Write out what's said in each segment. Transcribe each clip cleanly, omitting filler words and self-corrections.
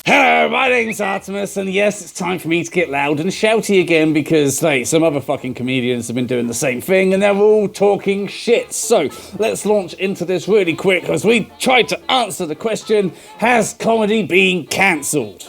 Hello, my name's Artemis, and yes, it's time for me to get loud and shouty again because, hey, some other fucking comedians have been doing the same thing and they're all talking shit. So, let's launch into this really quick as we try to answer the question, has comedy been cancelled?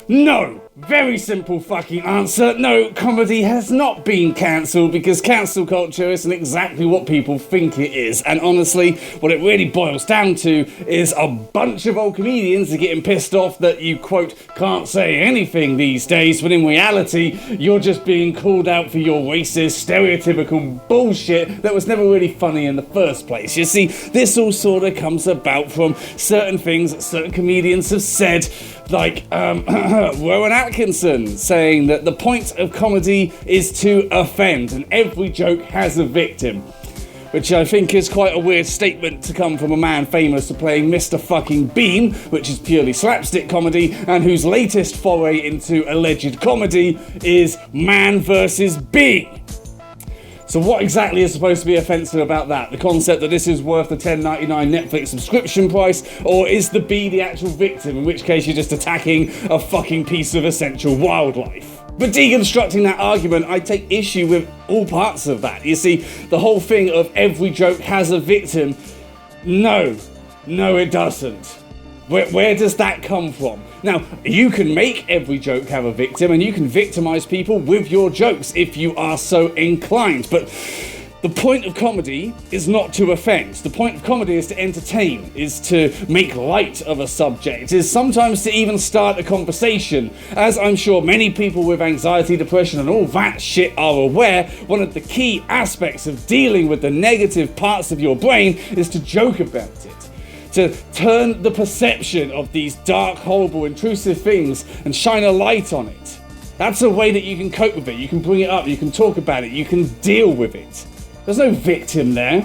No! Very simple fucking answer. No, comedy has not been cancelled because cancel culture isn't exactly what people think it is. And honestly, what it really boils down to is a bunch of old comedians are getting pissed off that you, quote, can't say anything these days, when in reality, you're just being called out for your racist, stereotypical bullshit that was never really funny in the first place. You see, this all sort of comes about from certain things that certain comedians have said, like, Rowan Atkinson saying that the point of comedy is to offend and every joke has a victim, which I think is quite a weird statement to come from a man famous for playing Mr. fucking Bean, which is purely slapstick comedy, and whose latest foray into alleged comedy is Man vs. Bee. So what exactly is supposed to be offensive about that? The concept that this is worth the $10.99 Netflix subscription price, or is the bee the actual victim, in which case you're just attacking a fucking piece of essential wildlife? But deconstructing that argument, I take issue with all parts of that. You see, the whole thing of every joke has a victim, no it doesn't. Where does that come from? Now, you can make every joke have a victim, and you can victimize people with your jokes if you are so inclined, but the point of comedy is not to offend. The point of comedy is to entertain, is to make light of a subject, is sometimes to even start a conversation. As I'm sure many people with anxiety, depression, and all that shit are aware, one of the key aspects of dealing with the negative parts of your brain is to joke about it. To turn the perception of these dark, horrible, intrusive things and shine a light on it. That's a way that you can cope with it. You can bring it up, you can talk about it, you can deal with it. There's no victim there.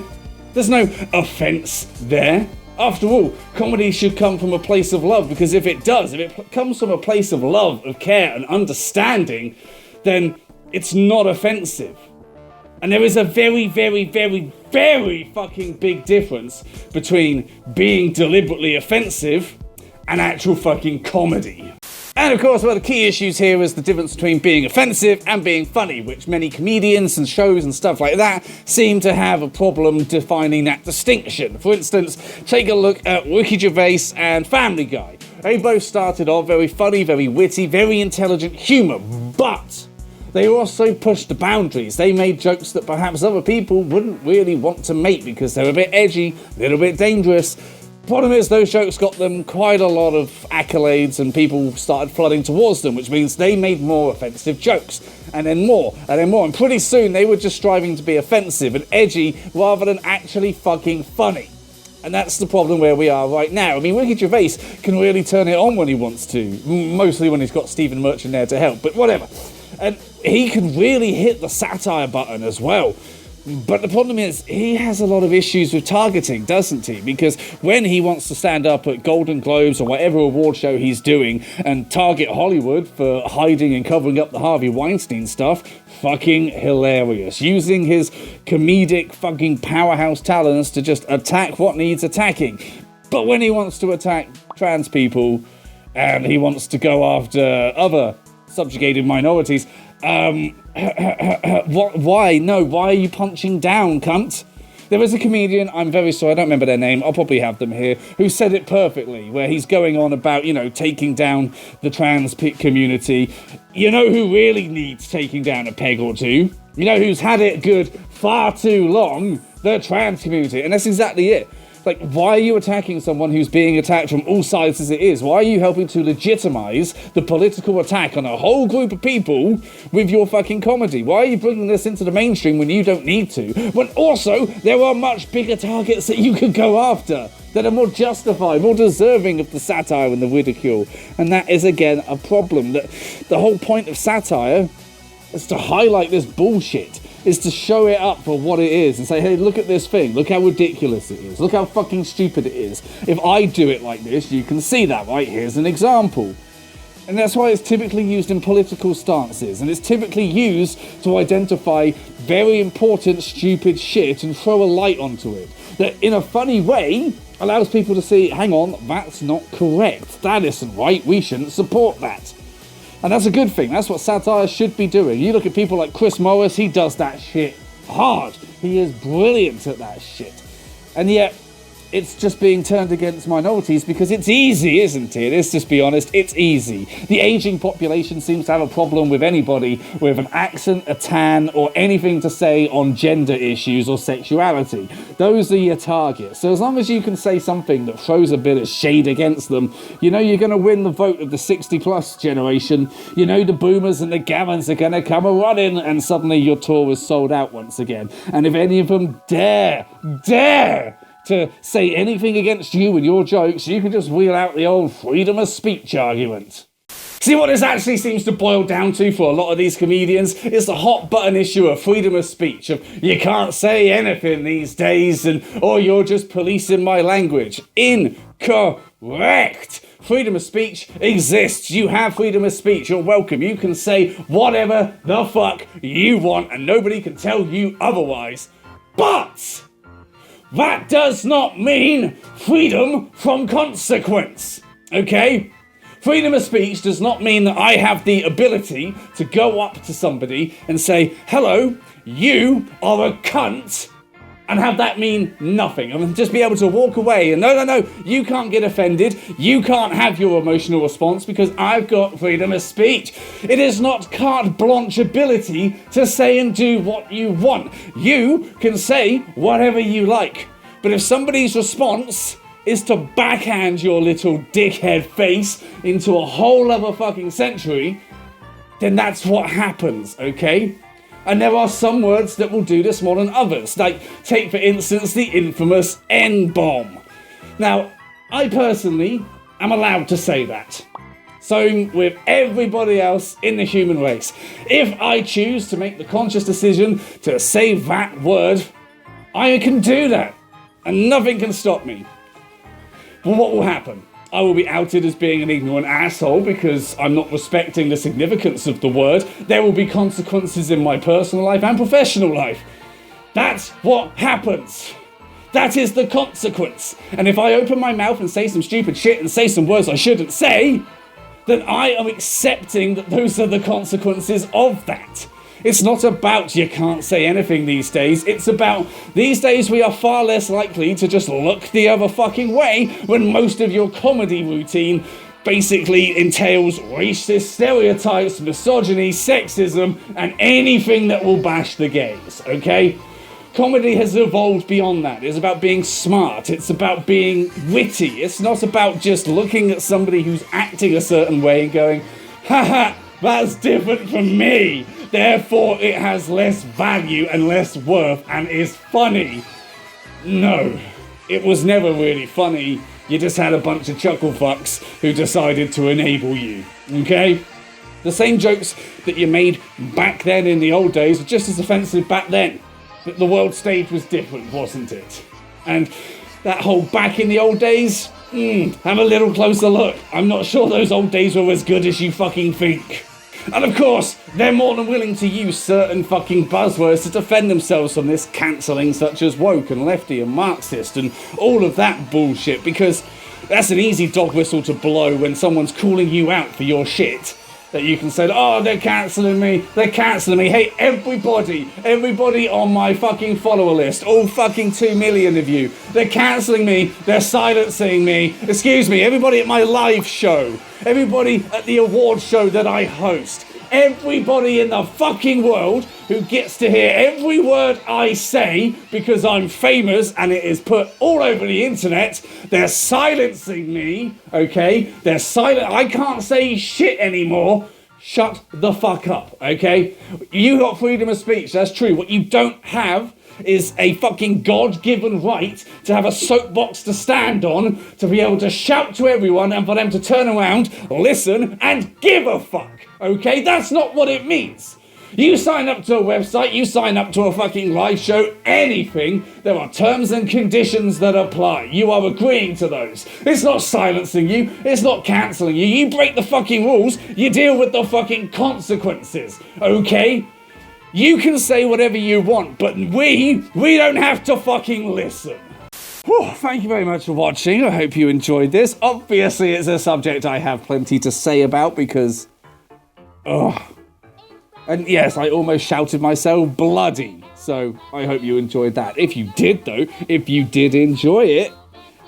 There's no offense there. After all, comedy should come from a place of love, because if it does, if it comes from a place of love, of care and understanding, then it's not offensive. And there is a very, very, very, very fucking big difference between being deliberately offensive and actual fucking comedy. And of course, one of the key issues here is the difference between being offensive and being funny, which many comedians and shows and stuff like that seem to have a problem defining that distinction. For instance, take a look at Ricky Gervais and Family Guy. They both started off very funny, very witty, very intelligent humour, but they also pushed the boundaries. They made jokes that perhaps other people wouldn't really want to make because they're a bit edgy, a little bit dangerous. Problem is, those jokes got them quite a lot of accolades and people started flooding towards them, which means they made more offensive jokes, and then more, and then more. And pretty soon they were just striving to be offensive and edgy rather than actually fucking funny. And that's the problem where we are right now. I mean, Ricky Gervais can really turn it on when he wants to, mostly when he's got Stephen Merchant there to help, but whatever. And he can really hit the satire button as well. But the problem is, he has a lot of issues with targeting, doesn't he? Because when he wants to stand up at Golden Globes or whatever award show he's doing and target Hollywood for hiding and covering up the Harvey Weinstein stuff, fucking hilarious. Using his comedic fucking powerhouse talents to just attack what needs attacking. But when he wants to attack trans people and he wants to go after other subjugated minorities, why? No, why are you punching down, cunt? There is a comedian, I'm very sorry, I don't remember their name, I'll probably have them here, who said it perfectly, where he's going on about, taking down the trans community. You know who really needs taking down a peg or two? You know who's had it good far too long? The trans community. And that's exactly it. Like, why are you attacking someone who's being attacked from all sides as it is? Why are you helping to legitimize the political attack on a whole group of people with your fucking comedy? Why are you bringing this into the mainstream when you don't need to? When also, there are much bigger targets that you could go after that are more justified, more deserving of the satire and the ridicule. And that is, again, a problem. That the whole point of satire is to highlight this bullshit, is to show it up for what it is and say, hey, look at this thing, look how ridiculous it is, look how fucking stupid it is. If I do it like this, you can see that, right? Here's an example. And that's why it's typically used in political stances, and it's typically used to identify very important stupid shit and throw a light onto it. That in a funny way, allows people to see, hang on, that's not correct. That isn't right. We shouldn't support that. And that's a good thing. That's what satire should be doing. You look at people like Chris Morris, he does that shit hard. He is brilliant at that shit. And yet, it's just being turned against minorities because it's easy, isn't it? Let's just be honest, it's easy. The aging population seems to have a problem with anybody with an accent, a tan, or anything to say on gender issues or sexuality. Those are your targets. So as long as you can say something that throws a bit of shade against them, you know you're going to win the vote of the 60-plus generation. You know the boomers and the gammons are going to come a-running, and suddenly your tour is sold out once again. And if any of them dare to say anything against you and your jokes, you can just wheel out the old freedom of speech argument. See, what this actually seems to boil down to for a lot of these comedians is the hot button issue of freedom of speech, of you can't say anything these days, or you're just policing my language. Incorrect! Freedom of speech exists. You have freedom of speech. You're welcome. You can say whatever the fuck you want and nobody can tell you otherwise. But that does not mean freedom from consequence, okay? Freedom of speech does not mean that I have the ability to go up to somebody and say, hello, you are a cunt, and have that mean nothing, and just be able to walk away and no, you can't get offended, you can't have your emotional response because I've got freedom of speech. It is not carte blanche ability to say and do what you want. You can say whatever you like, but if somebody's response is to backhand your little dickhead face into a whole other fucking century, then that's what happens, okay? And there are some words that will do this more than others. Like, take for instance the infamous N-bomb. Now, I personally am allowed to say that. So with everybody else in the human race, if I choose to make the conscious decision to say that word, I can do that. And nothing can stop me. Well, what will happen? I will be outed as being an ignorant asshole because I'm not respecting the significance of the word. There will be consequences in my personal life and professional life. That's what happens. That is the consequence. And if I open my mouth and say some stupid shit and say some words I shouldn't say, then I am accepting that those are the consequences of that. It's not about you can't say anything these days. It's about these days we are far less likely to just look the other fucking way when most of your comedy routine basically entails racist stereotypes, misogyny, sexism, and anything that will bash the gays, okay? Comedy has evolved beyond that. It's about being smart. It's about being witty. It's not about just looking at somebody who's acting a certain way and going, haha, that's different from me. Therefore, it has less value and less worth and is funny. No, it was never really funny. You just had a bunch of chuckle fucks who decided to enable you, okay? The same jokes that you made back then in the old days were just as offensive back then. But the world stage was different, wasn't it? And that whole back in the old days, have a little closer look. I'm not sure those old days were as good as you fucking think. And of course, they're more than willing to use certain fucking buzzwords to defend themselves from this cancelling, such as woke and lefty and Marxist and all of that bullshit, because that's an easy dog whistle to blow when someone's calling you out for your shit. That you can say, oh, they're cancelling me. Hey, everybody on my fucking follower list, all fucking 2 million of you, they're cancelling me, they're silencing me. Excuse me, everybody at my live show, everybody at the award show that I host, everybody in the fucking world who gets to hear every word I say because I'm famous and it is put all over the internet, they're silencing me, okay? They're silent. I can't say shit anymore. Shut the fuck up, okay? You got freedom of speech, that's true. What you don't have is a fucking God-given right to have a soapbox to stand on, to be able to shout to everyone and for them to turn around, listen, and give a fuck, okay? That's not what it means. You sign up to a website, you sign up to a fucking live show, anything, there are terms and conditions that apply. You are agreeing to those. It's not silencing you, it's not cancelling you. You break the fucking rules, you deal with the fucking consequences, okay? You can say whatever you want, but we don't have to fucking listen. Whew, thank you very much for watching. I hope you enjoyed this. Obviously, it's a subject I have plenty to say about because... And yes, I almost shouted myself bloody. So I hope you enjoyed that. If you did, though, if you did enjoy it,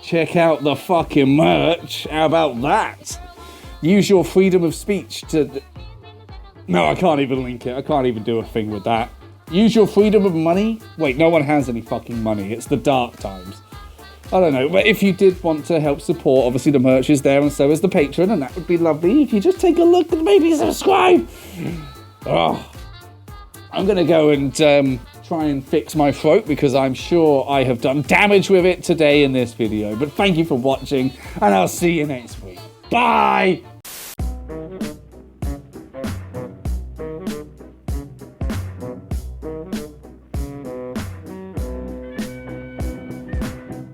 check out the fucking merch. How about that? Use your freedom of speech to... No, I can't even link it. I can't even do a thing with that. Use your freedom of money? Wait, no one has any fucking money. It's the dark times. I don't know. But if you did want to help support, obviously the merch is there and so is the Patreon, and that would be lovely if you just take a look and maybe subscribe. Oh, I'm going to go and try and fix my throat because I'm sure I have done damage with it today in this video. But thank you for watching, and I'll see you next week. Bye!